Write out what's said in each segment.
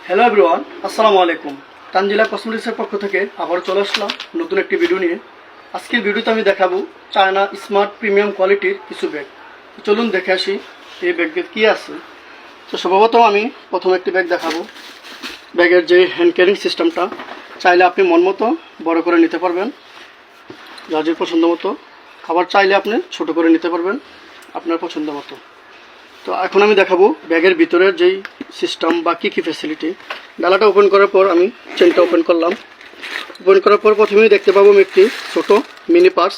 Hello everyone, আসসালামু আলাইকুম। তানজিলা কসমেটিক্সের পক্ষ থেকে আবার চলে আসলাম নতুন একটি ভিডিও নিয়ে। আজকের ভিডিওতে আমি দেখাবো চায়না স্মার্ট প্রিমিয়াম কোয়ালিটির কিছু ব্যাগ। চলুন দেখে আসি এই ব্যাগে কী আছে। তো সর্বপ্রথম আমি প্রথম একটি ব্যাগ দেখাবো। ব্যাগের যে হ্যান্ড ক্যারিং সিস্টেমটা, চাইলে আপনি মন মতো বড় করে নিতে পারবেন যার পছন্দ মতো, আবার চাইলে আপনি ছোট করে নিতে পারবেন আপনার পছন্দ মতো। তো এখন আমি দেখাবো ব্যাগের ভিতরের যেই সিস্টেম বা কী কী ফ্যাসিলিটি। ডালাটা ওপেন করার পর আমি চেনটা ওপেন করলাম। ওপেন করার পর প্রথমেই দেখতে পাবো আমি একটি ছোটো মিনি পার্স,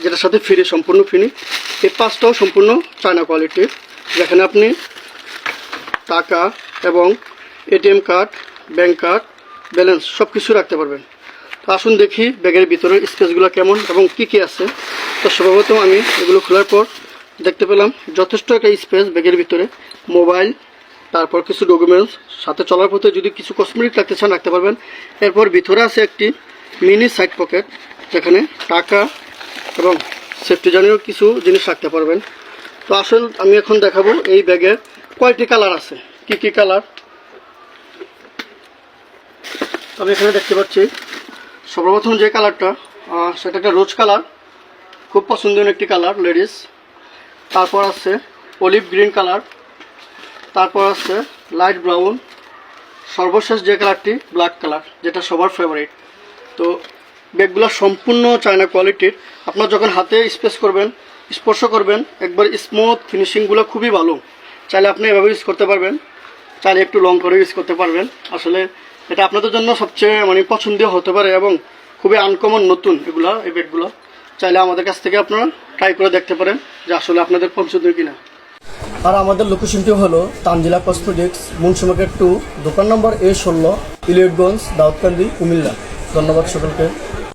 যেটার সাথে ফ্রি, সম্পূর্ণ ফ্রি। এই পার্সটাও সম্পূর্ণ চায়না কোয়ালিটির, যেখানে আপনি টাকা এবং ATM card, bank card, balance সব কিছু রাখতে পারবেন। তো আসুন দেখি ব্যাগের ভিতরে স্পেসগুলো কেমন এবং কী কী আছে। তো সর্বপ্রথম আমি এগুলো খোলার পর দেখতে পেলাম যথেষ্ট একটা স্পেস ব্যাগের ভিতরে। মোবাইল, তারপর কিছু ডকুমেন্টস, সাথে চলার পথে যদি কিছু কসমেটিক রাখতে চান রাখতে পারবেন। এরপর ভিতরে আছে একটি মিনি সাইড পকেট, যেখানে টাকা এবং সেফটি জাতীয় কিছু জিনিস রাখতে পারবেন। তো আসলে আমি এখন দেখাবো এই ব্যাগের কয়টি কালার আছে, কি কি কালার। আমি এখানে দেখতে পাচ্ছি সর্বপ্রথম যে কালারটা, সেটা একটা রোজ কালার, খুব পছন্দনীয় একটি কালার লেডিস। তারপর আছে অলিভ গ্রিন কালার, তারপর আছে লাইট ব্রাউন, সর্বশেষ যে কালারটি ব্ল্যাক কালার, যেটা সবার ফেভারিট। তো ব্যাগগুলো সম্পূর্ণ চায়না কোয়ালিটির। আপনার যখন হাতে স্পর্শ করবেন একবার স্মুথ, ফিনিশিংগুলো খুবই ভালো। চাইলে আপনি এভাবে ইউজ করতে পারবেন, চাইলে একটু লং করে ইউজ করতে পারবেন। আসলে এটা আপনাদের জন্য সবচেয়ে পছন্দীয় হতে পারে এবং খুবই আনকমন নতুন এই ব্যাগগুলো। চাইলে আমাদের কাছ থেকে আপনারা ট্রাই করে দেখতে পারেন যে আসলে আপনাদের পছন্দের কিনা। আর আমাদের লোকেশনটি হলো তানজিলা কসমেটিক্স, মুন্সি মার্কেট 2, দোকান নম্বর A16, ইলিয়টগঞ্জ, দাউদকান্দি, কুমিল্লা। ধন্যবাদ সকলকে।